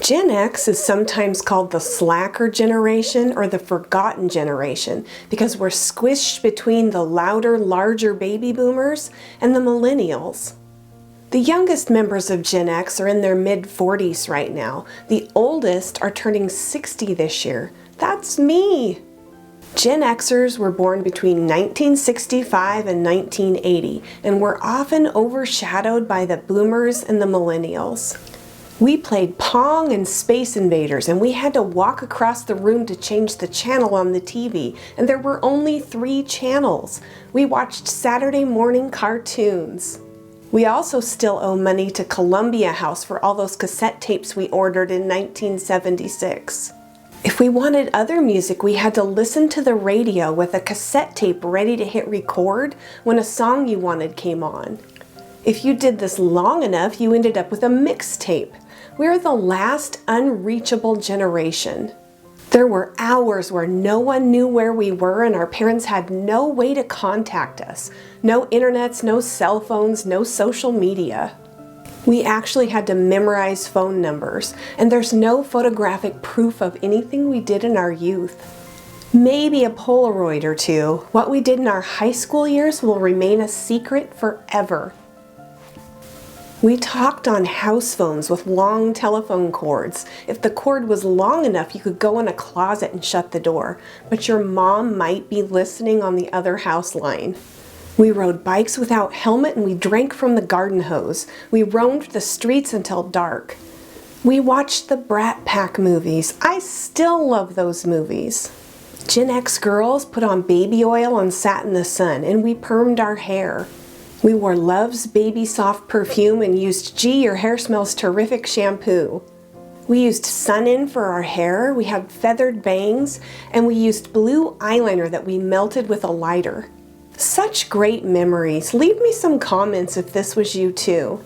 Gen X is sometimes called the slacker generation or the forgotten generation because we're squished between the louder, larger baby boomers and the millennials. The youngest members of Gen X are in their mid-40s right now. The oldest are turning 60 this year. That's me! Gen Xers were born between 1965 and 1980 and were often overshadowed by the boomers and the millennials. We played Pong and Space Invaders, and we had to walk across the room to change the channel on the TV, and there were only 3 channels. We watched Saturday morning cartoons. We also still owe money to Columbia House for all those cassette tapes we ordered in 1976. If we wanted other music, we had to listen to the radio with a cassette tape ready to hit record when a song you wanted came on. If you did this long enough, you ended up with a mixtape. We're the last unreachable generation. There were hours where no one knew where we were and our parents had no way to contact us. No internets, no cell phones, no social media. We actually had to memorize phone numbers, and there's no photographic proof of anything we did in our youth. Maybe a Polaroid or two. What we did in our high school years will remain a secret forever. We talked on house phones with long telephone cords. If the cord was long enough, you could go in a closet and shut the door, but your mom might be listening on the other house line. We rode bikes without helmet and we drank from the garden hose. We roamed the streets until dark. We watched the Brat Pack movies. I still love those movies. Gen X girls put on baby oil and sat in the sun, and we permed our hair. We wore Love's Baby Soft perfume and used Gee, Your Hair Smells Terrific shampoo. We used Sun-In for our hair, we had feathered bangs, and we used blue eyeliner that we melted with a lighter. Such great memories. Leave me some comments if this was you too.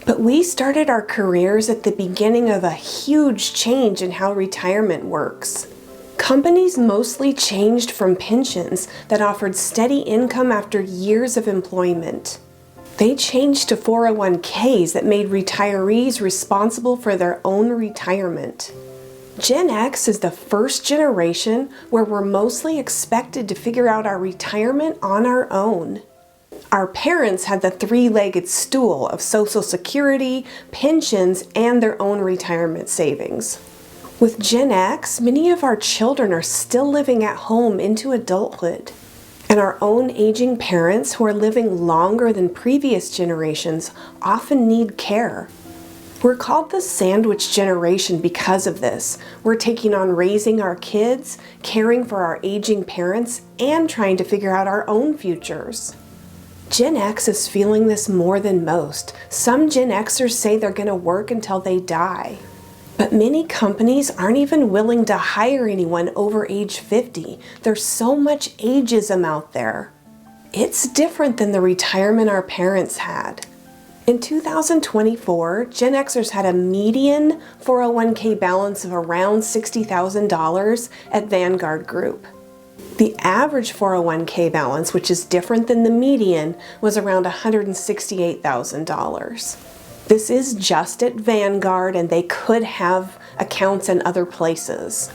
But we started our careers at the beginning of a huge change in how retirement works. Companies mostly changed from pensions that offered steady income after years of employment. They changed to 401ks that made retirees responsible for their own retirement. Gen X is the first generation where we're mostly expected to figure out our retirement on our own. Our parents had the 3-legged stool of Social Security, pensions, and their own retirement savings. With Gen X, many of our children are still living at home into adulthood. And our own aging parents who are living longer than previous generations often need care. We're called the sandwich generation because of this. We're taking on raising our kids, caring for our aging parents, and trying to figure out our own futures. Gen X is feeling this more than most. Some Gen Xers say they're going to work until they die. But many companies aren't even willing to hire anyone over age 50. There's so much ageism out there. It's different than the retirement our parents had. In 2024, Gen Xers had a median 401k balance of around $60,000 at Vanguard Group. The average 401k balance, which is different than the median, was around $168,000. This is just at Vanguard, and they could have accounts in other places.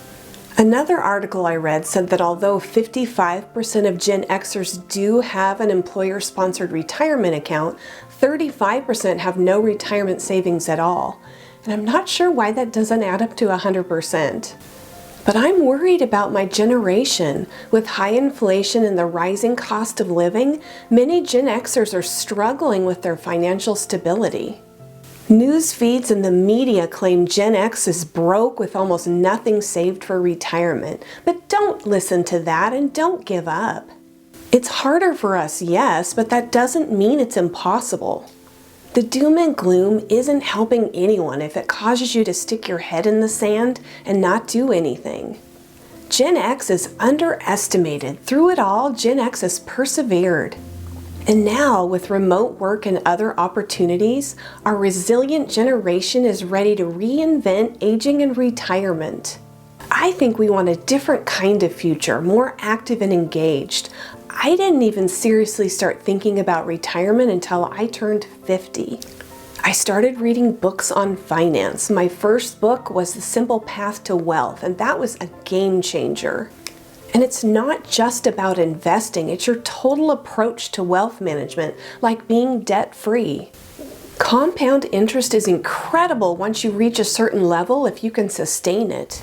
Another article I read said that although 55% of Gen Xers do have an employer-sponsored retirement account, 35% have no retirement savings at all. And I'm not sure why that doesn't add up to 100%. But I'm worried about my generation. With high inflation and the rising cost of living, many Gen Xers are struggling with their financial stability. News feeds and the media claim Gen X is broke with almost nothing saved for retirement. But don't listen to that and don't give up. It's harder for us, yes, but that doesn't mean it's impossible. The doom and gloom isn't helping anyone if it causes you to stick your head in the sand and not do anything. Gen X is underestimated. Through it all, Gen X has persevered. And now, with remote work and other opportunities, our resilient generation is ready to reinvent aging and retirement. I think we want a different kind of future, more active and engaged. I didn't even seriously start thinking about retirement until I turned 50. I started reading books on finance. My first book was The Simple Path to Wealth, and that was a game changer. And it's not just about investing, it's your total approach to wealth management, like being debt-free. Compound interest is incredible once you reach a certain level if you can sustain it.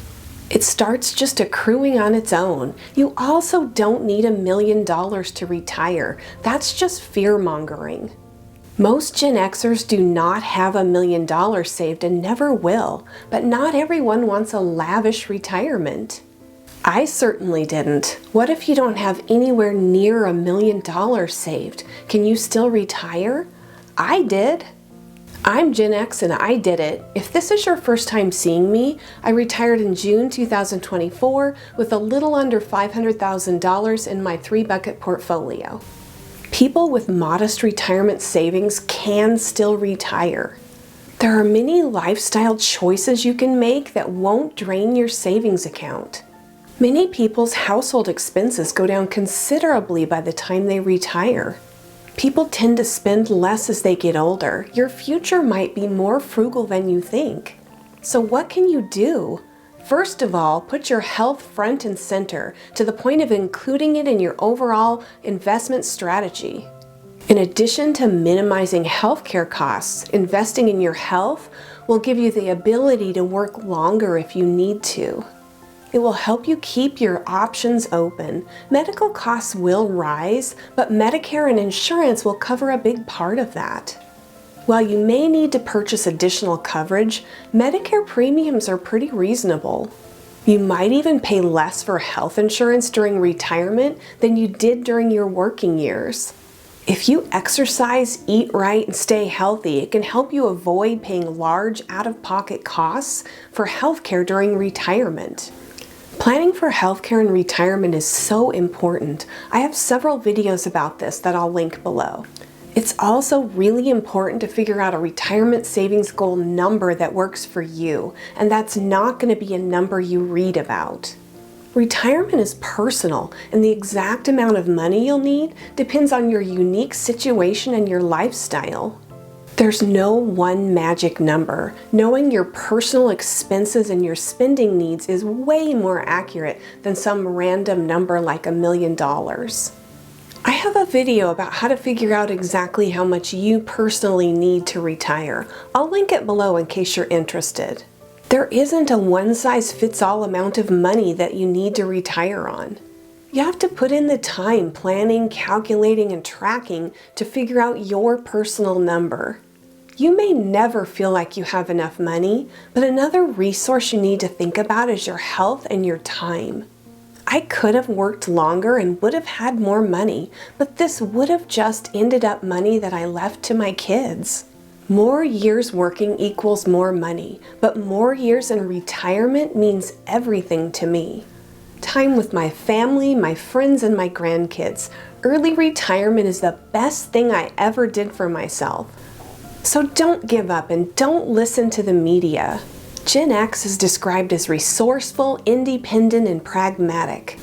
It starts just accruing on its own. You also don't need $1 million to retire. That's just fear-mongering. Most Gen Xers do not have $1 million saved and never will, but not everyone wants a lavish retirement. I certainly didn't. What if you don't have anywhere near $1 million saved? Can you still retire? I did. I'm Gen X and I did it. If this is your first time seeing me, I retired in June 2024 with a little under $500,000 in my 3-bucket portfolio. People with modest retirement savings can still retire. There are many lifestyle choices you can make that won't drain your savings account. Many people's household expenses go down considerably by the time they retire. People tend to spend less as they get older. Your future might be more frugal than you think. So what can you do? First of all, put your health front and center to the point of including it in your overall investment strategy. In addition to minimizing healthcare costs, investing in your health will give you the ability to work longer if you need to. It will help you keep your options open. Medical costs will rise, but Medicare and insurance will cover a big part of that. While you may need to purchase additional coverage, Medicare premiums are pretty reasonable. You might even pay less for health insurance during retirement than you did during your working years. If you exercise, eat right, and stay healthy, it can help you avoid paying large out-of-pocket costs for healthcare during retirement. Planning for healthcare and retirement is so important. I have several videos about this that I'll link below. It's also really important to figure out a retirement savings goal number that works for you, and that's not going to be a number you read about. Retirement is personal, and the exact amount of money you'll need depends on your unique situation and your lifestyle. There's no one magic number. Knowing your personal expenses and your spending needs is way more accurate than some random number like $1 million. I have a video about how to figure out exactly how much you personally need to retire. I'll link it below in case you're interested. There isn't a one-size-fits-all amount of money that you need to retire on. You have to put in the time planning, calculating, and tracking to figure out your personal number. You may never feel like you have enough money, but another resource you need to think about is your health and your time. I could have worked longer and would have had more money, but this would have just ended up money that I left to my kids. More years working equals more money, but more years in retirement means everything to me. Time with my family, my friends, and my grandkids. Early retirement is the best thing I ever did for myself. So don't give up and don't listen to the media. Gen X is described as resourceful, independent, and pragmatic.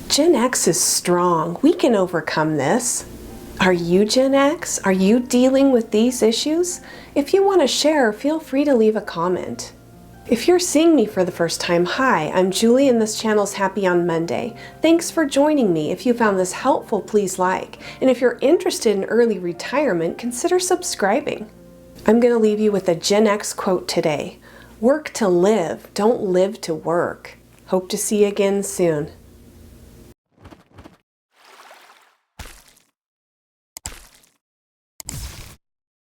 Gen X is strong. We can overcome this. Are you Gen X? Are you dealing with these issues? If you want to share, feel free to leave a comment. If you're seeing me for the first time, hi, I'm Julie and this channel's Happy on Monday. Thanks for joining me. If you found this helpful, please like. And if you're interested in early retirement, consider subscribing. I'm going to leave you with a Gen X quote today. Work to live, don't live to work. Hope to see you again soon.